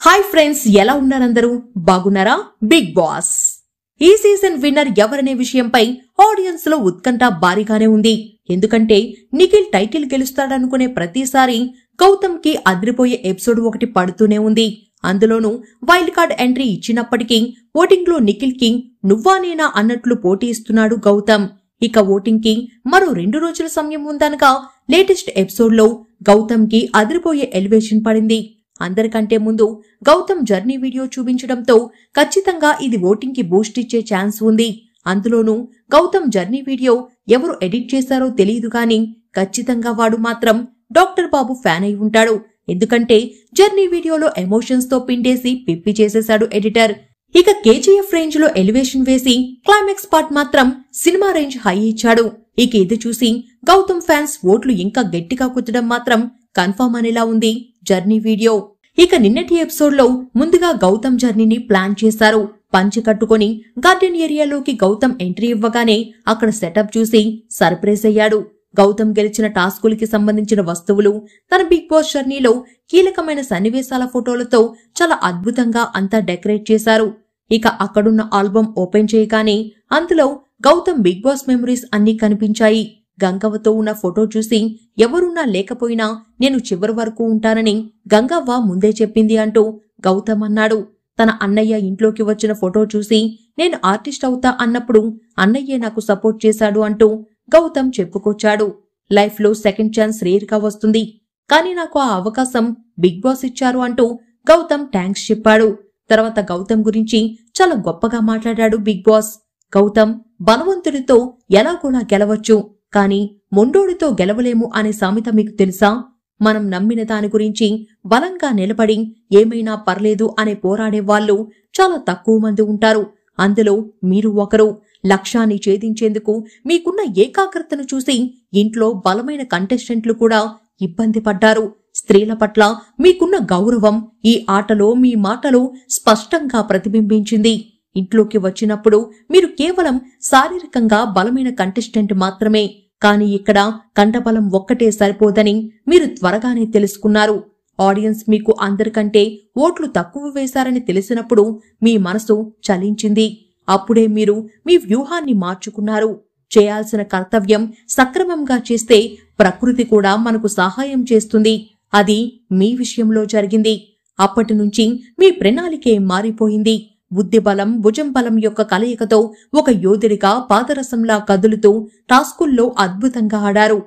Hi friends, ఎలా ఉన్నారందరూ? బాగున్నారా? Big boss ఈ సీజన్ విన్నర్ ఎవరనే విషయంపై ఆడియన్స్ లో ఉత్కంఠ భారీగానే ఉంది. ఎందుకంటే నిఖిల్ టైటిల్ గెలుస్తాడనుకునే ప్రతిసారి గౌతమ్ కి అదిరిపోయే ఎపిసోడ్ ఒకటి పడుతూనే ఉంది. అందులోనూ వైల్డ్ కార్డ్ ఎంట్రీ ఇచ్చినప్పటికీ ఓటింగ్ లో నిఖిల్ కి నువ్వా నేనా అన్నట్లు పోటీ ఇస్తున్నాడు గౌతమ్. ఇక ఓటింగ్ కి మరో 2 రోజుల సమయం ఉందనగా లేటెస్ట్ ఎపిసోడ్ లో గౌతమ్ కి అదిరిపోయే ఎలివేషన్ పడింది. అందరికంటే ముందు గౌతమ్ జర్నీ వీడియో చూపించడంతో ఖచ్చితంగా ఇది ఓటింగ్ కి బూస్ట్ ఇచ్చే ఛాన్స్ ఉంది. అందులోనూ గౌతమ్ జర్నీ వీడియో ఎవరు ఎడిట్ చేశారో తెలియదు గాని ఖచ్చితంగా వాడు మాత్రం డాక్టర్ బాబు ఫ్యాన్ అయి ఉంటాడు. ఎందుకంటే జర్నీ వీడియోలో ఎమోషన్స్ తో పిండేసి పిప్పి చేసేశాడు ఎడిటర్. ఇక కేజీఎఫ్ రేంజ్ లో ఎలివేషన్ వేసి క్లైమాక్స్ పార్ట్ మాత్రం సినిమా రేంజ్ హై ఇచ్చాడు. ఇక ఇది చూసి గౌతమ్ ఫ్యాన్స్ ఓట్లు ఇంకా గట్టిగా కుట్టడం మాత్రం కన్ఫర్మ్ అనేలా ఉంది జర్నీ వీడియో. ఇక నిన్నటి ఎపిసోడ్ లో ముందుగా గౌతమ్ జర్నీని ప్లాన్ చేశారు. పంచె కట్టుకుని గార్డెన్ ఏరియాలోకి గౌతమ్ ఎంట్రీ ఇవ్వగానే అక్కడ సెటప్ చూసి సర్ప్రైజ్ అయ్యాడు. గౌతమ్ గెలిచిన టాస్కులకి సంబంధించిన వస్తువులు, తన బిగ్ బాస్ జర్నీలో కీలకమైన సన్నివేశాల ఫోటోలతో చాలా అద్భుతంగా అంతా డెకరేట్ చేశారు. ఇక అక్కడున్న ఆల్బమ్ ఓపెన్ చేయగానే అందులో గౌతమ్ బిగ్ బాస్ మెమరీస్ అన్నీ కనిపించాయి. గంగవ్వతో ఉన్న ఫోటో చూసి ఎవరున్నా లేకపోయినా నేను చివరి వరకు ఉంటానని గంగవ్వ ముందే చెప్పింది అంటూ గౌతమ్ అన్నాడు. తన అన్నయ్య ఇంట్లోకి వచ్చిన ఫోటో చూసి నేను ఆర్టిస్ట్ అవుతా అన్నప్పుడు అన్నయ్యే నాకు సపోర్ట్ చేశాడు అంటూ గౌతమ్ చెప్పుకొచ్చాడు. లైఫ్ లో సెకండ్ ఛాన్స్ రేర్ గా వస్తుంది, కానీ నాకు ఆ అవకాశం బిగ్ బాస్ ఇచ్చారు అంటూ గౌతమ్ థ్యాంక్స్ చెప్పాడు. తర్వాత గౌతమ్ గురించి చాలా గొప్పగా మాట్లాడాడు బిగ్ బాస్. గౌతమ్ బలవంతుడితో ఎలాగోలా గెలవచ్చు, కానీ మొండోడితో గెలవలేము అనే సామెత మీకు తెలుసా? మనం నమ్మిన దాని గురించి బలంగా నిలబడి ఏమైనా పర్లేదు అనే పోరాడే వాళ్ళు చాలా తక్కువ మంది ఉంటారు. అందులో మీరు ఒకరు. లక్ష్యాన్ని ఛేదించేందుకు మీకున్న ఏకాగ్రతను చూసి ఇంట్లో బలమైన కంటెస్టెంట్లు కూడా ఇబ్బంది పడ్డారు. స్త్రీల పట్ల మీకున్న గౌరవం ఈ ఆటలో మీ మాటలో స్పష్టంగా ప్రతిబింబించింది. ఇంట్లోకి వచ్చినప్పుడు మీరు కేవలం శారీరకంగా బలమైన కంటెస్టెంట్ మాత్రమే, కానీ ఇక్కడ కంఠబలం ఒక్కటే సరిపోదని మీరు త్వరగానే తెలుసుకున్నారు. ఆడియన్స్ మీకు అందరికంటే ఓట్లు తక్కువ వేశారని తెలిసినప్పుడు మీ మనసు చలించింది. అప్పుడే మీరు మీ వ్యూహాన్ని మార్చుకున్నారు. చేయాల్సిన కర్తవ్యం సక్రమంగా చేస్తే ప్రకృతి కూడా మనకు సహాయం చేస్తుంది. అది మీ విషయంలో జరిగింది. అప్పటి నుంచి మీ ప్రణాళికే మారిపోయింది. బుద్ధిబలం, భుజం బలం యొక్క కలయికతో ఒక యోధుడిగా పాదరసంలా కదులుతూ టాస్కుల్లో అద్భుతంగా ఆడారు.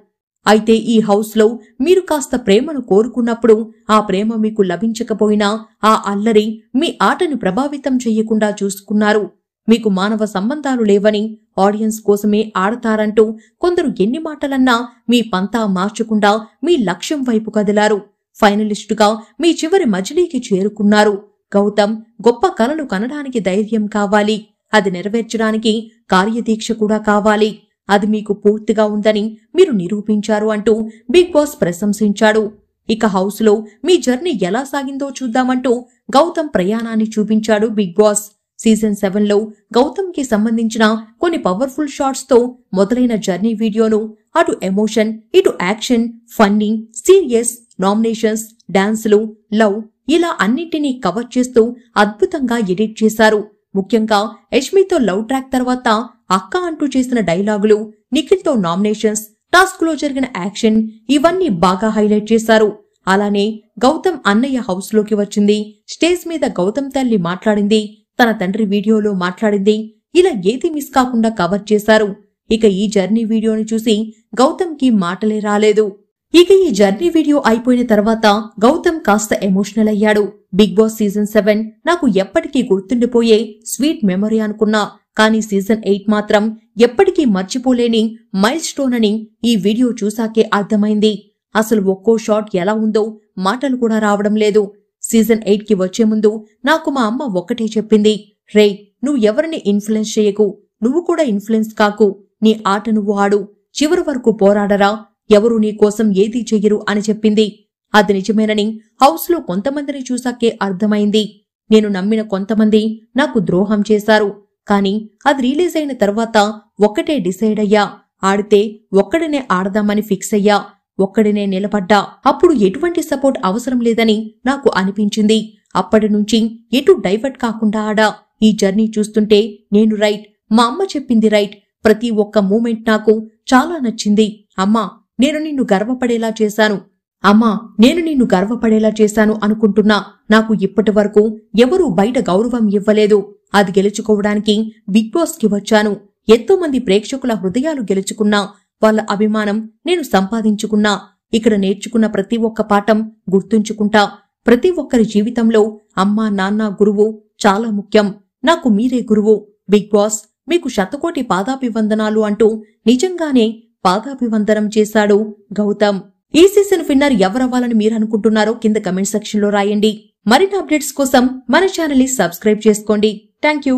అయితే ఈ హౌస్ లో మీరు కాస్త ప్రేమను కోరుకున్నప్పుడు ఆ ప్రేమ మీకు లభించకపోయినా ఆ అల్లరి మీ ఆటను ప్రభావితం చెయ్యకుండా చూసుకున్నారు. మీకు మానవ సంబంధాలు లేవని, ఆడియన్స్ కోసమే ఆడతారంటూ కొందరు ఎన్ని మాటలన్నా మీ పంతా మార్చకుండా మీ లక్ష్యం వైపు కదిలారు. ఫైనలిస్టుగా మీ చివరి మజిలీకి చేరుకున్నారు. గౌతమ్, గొప్ప కలలు కనడానికి ధైర్యం కావాలి, అది నెరవేర్చడానికి కార్యదీక్ష కూడా కావాలి. అది మీకు పూర్తిగా ఉందని మీరు నిరూపించారు అంటూ బిగ్ బాస్ ప్రశంసించాడు. ఇక హౌస్ లో మీ జర్నీ ఎలా సాగిందో చూద్దామంటూ గౌతమ్ ప్రయాణాన్ని చూపించాడు బిగ్ బాస్. సీజన్ 7 లో గౌతమ్ కి సంబంధించిన కొన్ని పవర్ఫుల్ షాట్స్ తో మొదలైన జర్నీ వీడియోను అటు ఎమోషన్, ఇటు యాక్షన్, ఫన్నీ, సీరియస్, నామినేషన్స్, డాన్సులు, లవ్ ఇలా అన్నింటినీ కవర్ చేస్తూ అద్భుతంగా ఎడిట్ చేశారు. ముఖ్యంగా యష్మితో లవ్ ట్రాక్ తర్వాత అక్క అంటూ చేసిన డైలాగులు, నిఖిల్తో నామినేషన్స్, టాస్క్ లో జరిగిన యాక్షన్ ఇవన్నీ బాగా హైలైట్ చేశారు. అలానే గౌతమ్ అన్నయ్య హౌస్ లోకి వచ్చింది, స్టేజ్ మీద గౌతమ్ తల్లి మాట్లాడింది, తన తండ్రి వీడియోలో మాట్లాడింది, ఇలా ఏది మిస్ కాకుండా కవర్ చేశారు. ఇక ఈ జర్నీ వీడియోని చూసి గౌతమ్ కి మాటలే రాలేదు. ఇక ఈ జర్నీ వీడియో అయిపోయిన తర్వాత గౌతమ్ కాస్త ఎమోషనల్ అయ్యాడు. బిగ్ బాస్ సీజన్ 7 నాకు ఎప్పటికీ గుర్తుండిపోయే స్వీట్ మెమరీ అనుకున్నా, కానీ సీజన్ 8 మాత్రం ఎప్పటికీ మర్చిపోలేని మైల్ స్టోన్ అని ఈ వీడియో చూసాకే అర్థమైంది. అసలు ఒక్కో షాట్ ఎలా ఉందో మాటలు కూడా రావడం లేదు. సీజన్ 8 కి వచ్చే ముందు నాకు మా అమ్మ ఒక్కటే చెప్పింది, రే నువ్వు ఎవరిని ఇన్ఫ్లుయెన్స్ చేయకు, నువ్వు కూడా ఇన్ఫ్లుయెన్స్ కాకు, నీ ఆట నువ్వు ఆడు, చివరి వరకు పోరాడరా, ఎవరు నీ కోసం ఏదీ చెయ్యరు అని చెప్పింది. అది నిజమేనని హౌస్ లో కొంతమందిని చూసాకే అర్థమైంది. నేను నమ్మిన కొంతమంది నాకు ద్రోహం చేశారు, కానీ అది రిలీజ్ అయిన తర్వాత ఒక్కటే డిసైడ్ అయ్యా, ఆడితే ఒక్కడినే ఆడదామని ఫిక్స్ అయ్యా, ఒక్కడినే నిలబడ్డా. అప్పుడు ఎటువంటి సపోర్ట్ అవసరం లేదని నాకు అనిపించింది. అప్పటి నుంచి ఎటు డైవర్ట్ కాకుండా ఆడా. ఈ జర్నీ చూస్తుంటే నేను రైట్, మా అమ్మ చెప్పింది రైట్, ప్రతి ఒక్క మూమెంట్ నాకు చాలా నచ్చింది. అమ్మా నేను నిన్ను గర్వపడేలా చేశాను, అమ్మా నేను నిన్ను గర్వపడేలా చేశాను అనుకుంటున్నా. నాకు ఇప్పటి వరకు ఎవరూ బయట గౌరవం ఇవ్వలేదు. అది గెలుచుకోవడానికి బిగ్ బాస్ కి వచ్చాను. ఎంతో మంది ప్రేక్షకుల హృదయాలు గెలుచుకున్నా, వాళ్ళ అభిమానం నేను సంపాదించుకున్నా. ఇక్కడ నేర్చుకున్న ప్రతి ఒక్క పాఠం గుర్తుంచుకుంటా. ప్రతి ఒక్కరి జీవితంలో అమ్మా నాన్న గురువు చాలా ముఖ్యం. నాకు మీరే గురువు. బిగ్ బాస్ మీకు శతకోటి పాదాభివందనాలు అంటూ నిజంగానే పాదాభివందనం చేశాడు గౌతమ్. ఈ సీజన్ విన్నర్ ఎవరవ్వాలని మీరు అనుకుంటున్నారో కింద కమెంట్ సెక్షన్ లో రాయండి. మరిన్ని అప్డేట్స్ కోసం మన ఛానల్ ని సబ్స్క్రైబ్ చేసుకోండి. Thank you.